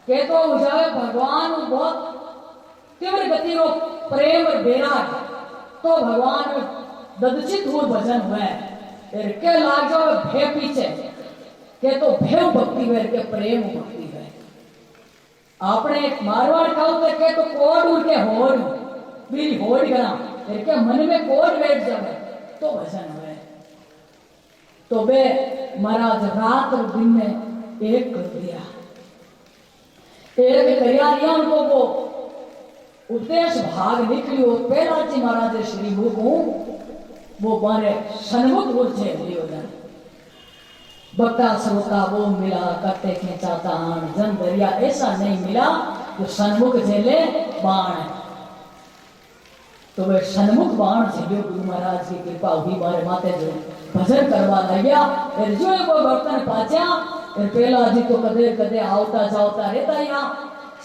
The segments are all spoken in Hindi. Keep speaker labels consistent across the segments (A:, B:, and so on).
A: के तो जावे भगवान बहुत तीव्र गति रो प्रेम बेराग तो भगवान ददचित हुए भजन हुए के लाग जाओ भे पीछे के तो भेव भक्ति वे के प्रेम भक्ति वे आपने मारवाड़ कहते के तो कोड उड़ के होड़ मेरी होड़ गना के मन में कोड बैठ जावे तो भजन हुए तो वे महाराज रात और दिन में एक कर दिया एक करिया दिया उनको वो उपदेश भाग निकलियो पहला जी महाराज श्री भूगु वो बारे सन्मुख उर्जे लियोदन बक्का श्रोता वो मिला करते खेचा तान जन दरिया ऐसा नहीं मिला जो सन्मुख झेले बाण तो वे सन्मुख बाण झेलियो गुरु महाराज की कृपा हुई बारे माते जो भजन करवा लग्या और जो वो बर्तन पाचा और पहला जी तो कदे कदे आवता जावता रहता यहाँ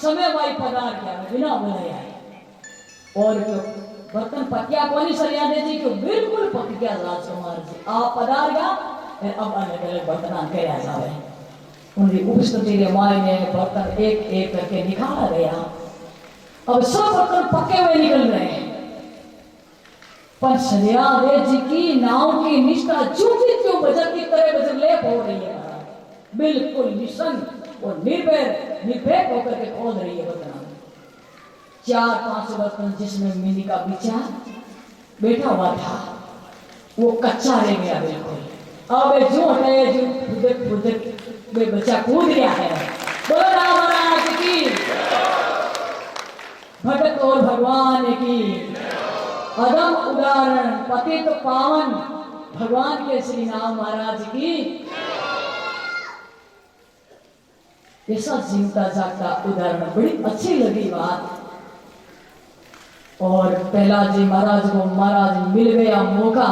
A: समय वाई पगार किया बिना बुलाया और बर्तन पकिया कोनी सरिया दे जी क्यों बिल्कुल पक गया राजकुमार जी आप पधार गया अब अलग अलग बर्तन करया जावे उनकी उपस्थिति के मायने बर्तन एक एक करके निकाला गया अब सब बर्तन पके हुए निकल रहे हैं पर सरियादेव जी की नाव की निष्ठा चूकी क्यों बजर की तरह बजर ले हो रही है बिल्कुल निसंग और निर्भय होकर के खोद रही है बर्तन 4-5 बर्तन जिसमें मिनी का बिचा बैठा हुआ था वो कच्चा रह गया बिल्कुल अब जो हटे जो फुदक वे बच्चा कूद गया है बोलो राम महाराज की भगत और भगवान की अदम उदाहरण पतित पावन भगवान के श्री नाम महाराज की ऐसा जीवता जागता उदाहरण बड़ी अच्छी लगी बात और पहला जी महाराज को महाराज मिल गया मौका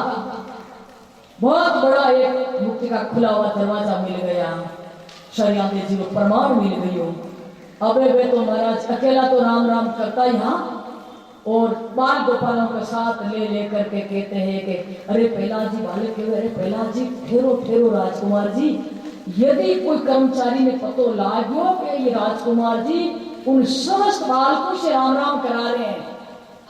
A: बहुत बड़ा एक मुक्ति का खुला हुआ दरवाजा मिल गया शरियाते जी को प्रमाण मिल गई अबे वे तो महाराज अकेला तो राम राम करता यहाँ और बाल गोपालों के साथ ले ले करके कहते हैं कि अरे पहला जी वाले क्यों अरे पहला जी ठहरो ठहरो राजकुमार जी यदि कोई कर्मचारी ने पतो लागो कि ये राजकुमार जी उन समस्त बालकों से राम राम करा रहे हैं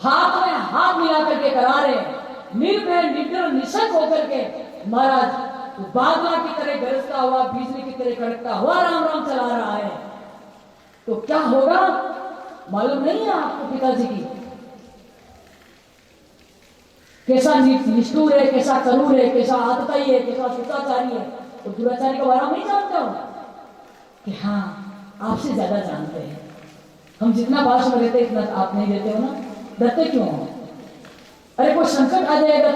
A: हाथ में हाथ मिला करके करा रहे निर्भय निडर निशक होकर के महाराज बादला की तरह गरजता हुआ बिजली की तरह कड़कता हुआ राम राम चला रहा है तो क्या होगा मालूम नहीं है आपको पिताजी की कैसा निष्ठुर है कैसा करूर है कैसा आतताई है कैसा शुद्धाचारी है और दुराचारी का बारे में नहीं जानता हूं कि हाँ आपसे ज्यादा जानते हैं हम जितना भाषण में रहते इतना आप नहीं देते हो ना डरते क्यों हो अरे कोई संकट आ जाएगा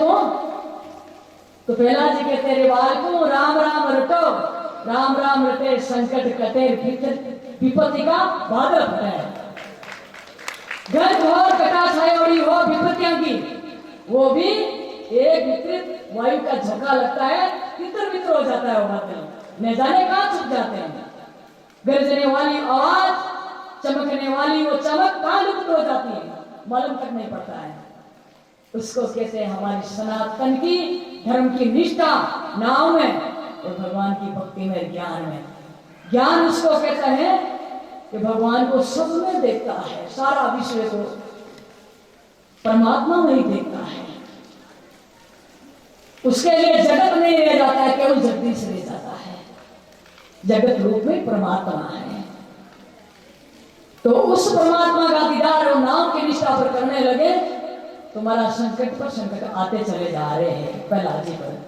A: तो पहला जी कहते रे बालको राम राम रटो राम राम रटे संकट कटे विपत्ति का बादल फटे घर घोर कटा छायोड़ी हो विपत्तियां की वो भी एक विपरीत वायु का झोंका लगता है तितर बितर हो जाता है वो बादल न जाने कहां छुप जाते हैं गरजने वाली आवाज चमकने वाली वो चमक कहां लुप्त हो जाती है मालूम तक नहीं पड़ता है उसको कहते हैं हमारी सनातन की धर्म की निष्ठा नाव में और भगवान की भक्ति में ज्ञान उसको कहता है कि भगवान को सब में देखता है सारा विश्व को परमात्मा में ही देखता है उसके लिए जगत नहीं रह जाता है केवल जगदीश रह जाता है जगत रूप में परमात्मा है तो उस परमात्मा का दीदार और नाम की निष्ठा पर करने लगे तुम्हारा संकट पर संकट आते चले जा रहे हैं पहला जी पर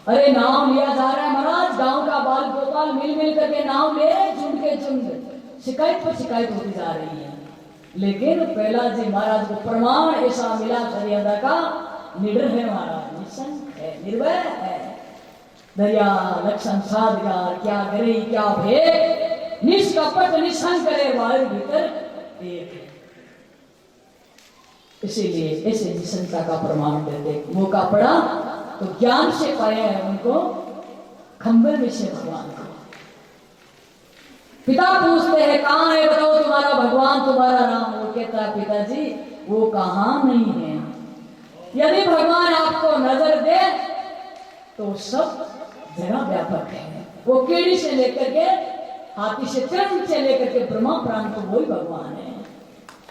A: अरे नाम लिया जा रहा है महाराज गांव का बाल गोपाल मिल मिल करके नाम ले रहे झुंड के झुंड शिकायत पर शिकायत होती जा रही है लेकिन पहला जी महाराज को प्रमाण ऐसा मिला शरीयदा का निडर है महाराज निशंक है निर्भय है दरिया लक्षण साधगार क्या करे क्या भेद निष्कपट निशंक करे वायु भीतर एक इसीलिए ऐसे निशंकता का प्रमाण देते मौका पड़ा तो ज्ञान से पाया है उनको खंबे में से भगवान को पिता पूछते हैं कहाँ है बताओ तुम्हारा भगवान तुम्हारा राम वो कहता है पिताजी वो कहाँ नहीं है यदि भगवान आपको नजर दे तो सब जगह व्यापक है वो कीड़ी से लेकर के हाथी से तिरंग से लेकर के ब्रह्मा प्राण तो वही भगवान है,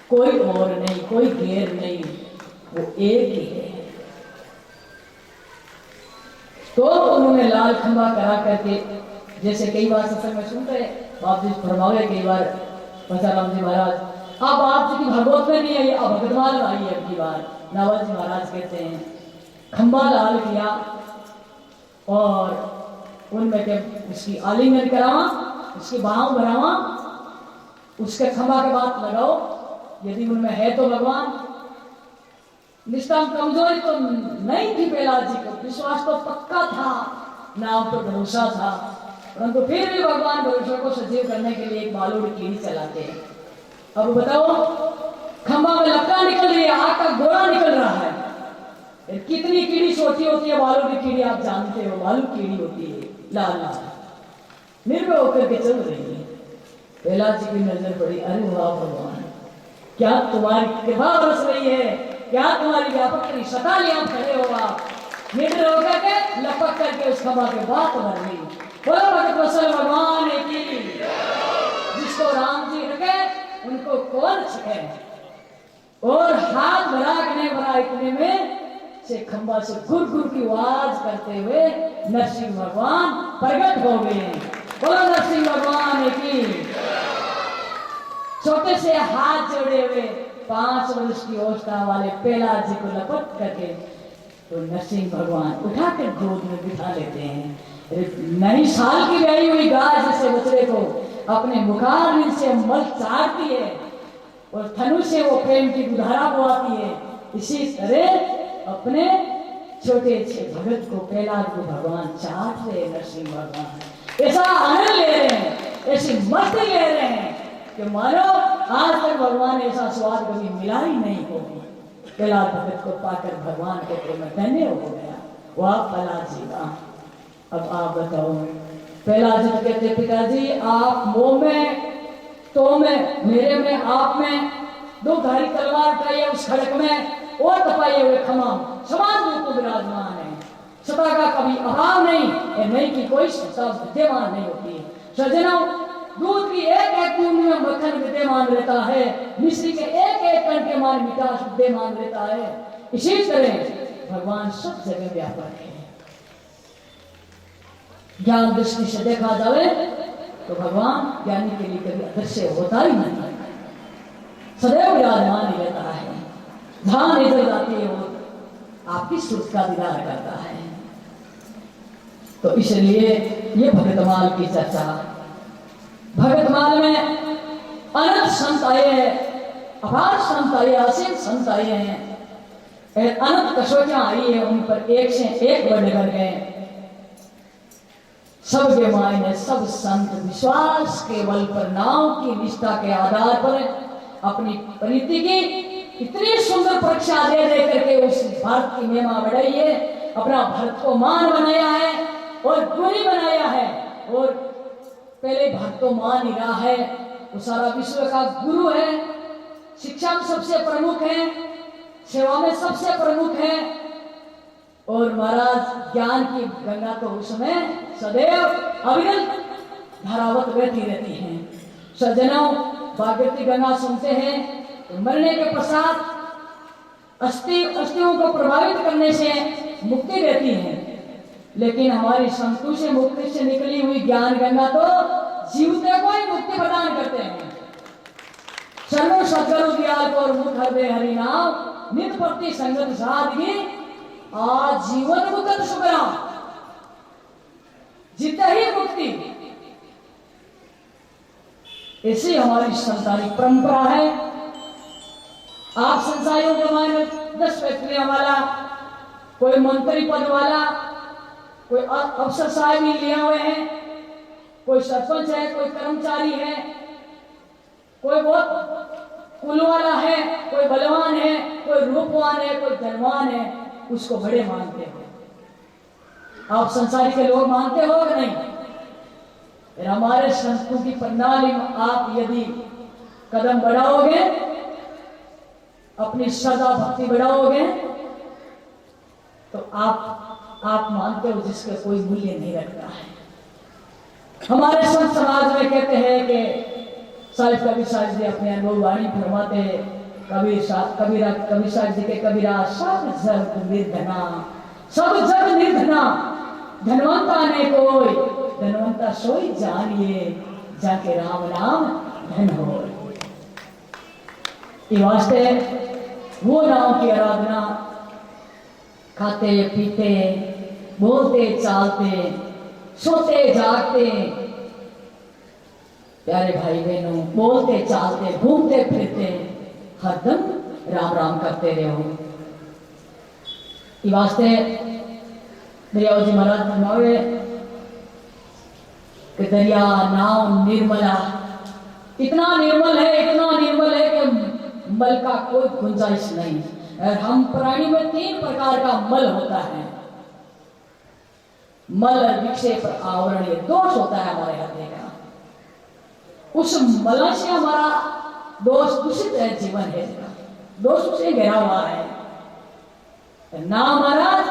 A: कोई और नहीं, कोई गैर नहीं, वो एक ही है। तो उन्होंने लाल खंबा करा करके, जैसे कई बार सत्संग में सुनते हैं बाप जी फरमावे कई बार पंचाराम जी महाराज, अब आप जी की भागवत में नहीं आई, अब भगतमाल आई है की बार। नावल जी महाराज कहते हैं खंबा लाल किया और उनमें के उसकी आलिंगन करावा, उसकी बाहों भरावा, उसके खंबा के बाद लगाओ, यदि उनमें है तो भगवान। निष्ठा कमजोरी तो नहीं थी प्रहलाद जी को, विश्वास तो पक्का था, नाम पर भरोसा था, परंतु फिर भी भगवान भरोसा को सजीव करने के लिए एक बालूड़ कीड़ी चलाते हैं। अब बताओ खंबा में लपटा निकल रही है, आग का गोला निकल रहा है, कितनी कीड़ी छोटी होती है बालू की कीड़ी, आप जानते हो बालू कीड़ी होती है, लाल लाल निर्भय होकर के चल रही है। प्रहलाद जी की नजर पड़ी, अरे वाह भगवान, क्या तुम्हारी कृपा बरस रही है, क्या तुम्हारी व्यापक सता लिया खड़े हो, आप निर्भय होकर के लपक करके उस खंबा के बात भर रही। बोलो भगत वत्सल भगवान की, जिसको राम जी रखे उनको कौन छे, और हाथ भरा नहीं भरा इतने में से खंबा से गुर गुर की आवाज करते हुए नरसिंह भगवान प्रकट हो गए। बोलो नरसिंह भगवान की। छोटे से हाथ जोड़े हुए 5 वर्ष की अवस्था वाले प्रहलाद जी को लपट करके तो नरसिंह भगवान उठाकर गोद में बिठा लेते हैं। नई साल की ब्याई हुई गाय जैसे बछड़े को अपने मुखारविंद से मल चाटती है और धनुष से वो प्रेम की दुधारा बुआती है, इसी तरह अपने छोटे से भगत को प्रहलाद को भगवान चाट रहे। नरसिंह भगवान ऐसा आनंद ले रहे हैं, ऐसी मस्ती ले रहे हैं कि मानो आज तक भगवान ऐसा स्वाद कभी मिला ही नहीं होगी। प्रहलाद भगत को पाकर भगवान के प्रेम में धन्य हो गया। वाह प्रहलाद जी का। अब आप बताओ, प्रहलाद जी कहते पिताजी आप मोह में तो में मेरे में आप में दो धारी तलवार उठाइए उस खड़क में और तपाइए हुए खमाम समान रूप को विराजमान है। सता का कभी अभाव नहीं, नहीं की कोई सता विद्यमान नहीं होती। सज्जनों, दूध की एक एक बूंद में मक्खन विद्यमान रहता है, मिश्री के एक एक कण के मान मिठास विद्यमान रहता है। इसी तरह भगवान सब जगह व्यापक है। ज्ञान दृष्टि से देखा जाए तो भगवान ज्ञानी के लिए कभी अदृश्य होता ही नहीं, सदैव विराजमान ही रहता है। जहां नजर जाती है वो आपकी सुख का दीदार करता है। तो इसलिए ये भगतमाल की चर्चा, भगतमाल में अनंत संत आए हैं, अपार संत आए, असीम संत आए हैं, अनंत कसौटियां आई है, उन पर एक से एक बढ़ कर गए। सब के मायने सब संत विश्वास के बल पर नाव की निष्ठा के आधार पर अपनी प्रीति की इतनी सुंदर परीक्षा दे दे करके उस भारत की महिमा बढ़ाई है, अपना भारत को मान बनाया है और गुणी बनाया है। और पहले भारत को मान ही रहा है, वो सारा विश्व का गुरु है, शिक्षा में सबसे प्रमुख है, सेवा में सबसे प्रमुख है। और महाराज ज्ञान की गंगा तो उसमें सदैव अविरत धारावत बहती रहती है। सज्जनों, भागवती गंगा सुनते हैं तो मरने के पश्चात अस्थियों को प्रभावित करने से मुक्ति रहती है, लेकिन हमारी संतु से मुक्ति से निकली हुई ज्ञान गंगा तो जीवते को ही मुक्ति प्रदान करते हैं। सर्व सदगुरु दयाल को मुख हृदय हरि नाम नित प्रति संगत साधगी आजीवन मुक्त सुखरा, जीते ही मुक्ति। ऐसी हमारी संसारी परंपरा है। आप संसारियों के मायने 10 फैक्ट्रियां वाला, कोई मंत्री पद वाला, कोई अफसर साहब ही लिए हुए हैं, कोई सरपंच है, कोई कर्मचारी है, कोई बहुत कुल वाला है, कोई बलवान है, कोई रूपवान है, कोई धनवान है, उसको बड़े मानते हो। आप संसारी के लोग मानते हो कि नहीं? फिर हमारे संतों की प्रणाली में आप यदि कदम बढ़ाओगे, अपनी श्रद्धा भक्ति बढ़ाओगे, तो आप मानते हो जिसका कोई मूल्य नहीं रखता है। हमारे संत समाज में कहते हैं कि साहिब कबीर साहिब जी अपने अनुभव वाणी फरमाते, कबीर साहिब जी के कबीरा सब जग निर्धना, सब जग निर्धना, धनवंता ने कोई, धनवंता सोई जानिए, जाके राम नाम धन हो। ये वास्ते वो नाम की आराधना, खाते पीते बोलते चालते सोते जागते प्यारे भाई बहनों, बोलते चालते घूमते फिरते हरदम राम राम करते रहो। ये वास्ते दरिया जी महाराज फरमावे कि दरिया नाव निर्मला, इतना निर्मल है, इतना निर्मल है कि मल का कोई गुंजाइश नहीं। और हम प्राणी में 3 प्रकार का मल होता है, मल विक्षेप आवरण, ये दोष होता है हमारे हृदय का। उस मल से हमारा दोष दूषित है, जीवन है इसका, दोष से घिरा हुआ है ना। महाराज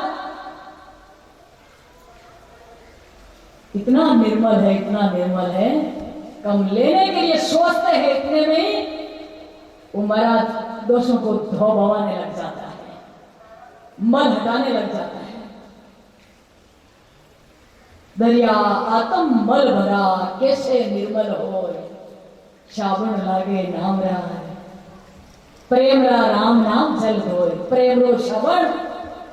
A: इतना निर्मल है, इतना निर्मल है, कम लेने के लिए सोचते हैं, इतने में ही वो महाराज दोषों को धो भवाने लग जाता है, मल हटाने लग जाता है। दरिया आत्म मल भरा कैसे निर्मल हो, साबुन लागे नाम रा, प्रेम रा राम नाम जल धोए, प्रेम रो श्रवण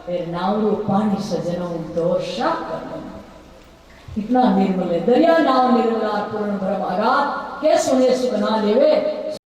A: फिर नाम रो पानी सजनो दोषा करनो। इतना निर्मल है दरिया, नाम निर्मला पूर्ण भरम आगात, के सुने सुख ना लेवे,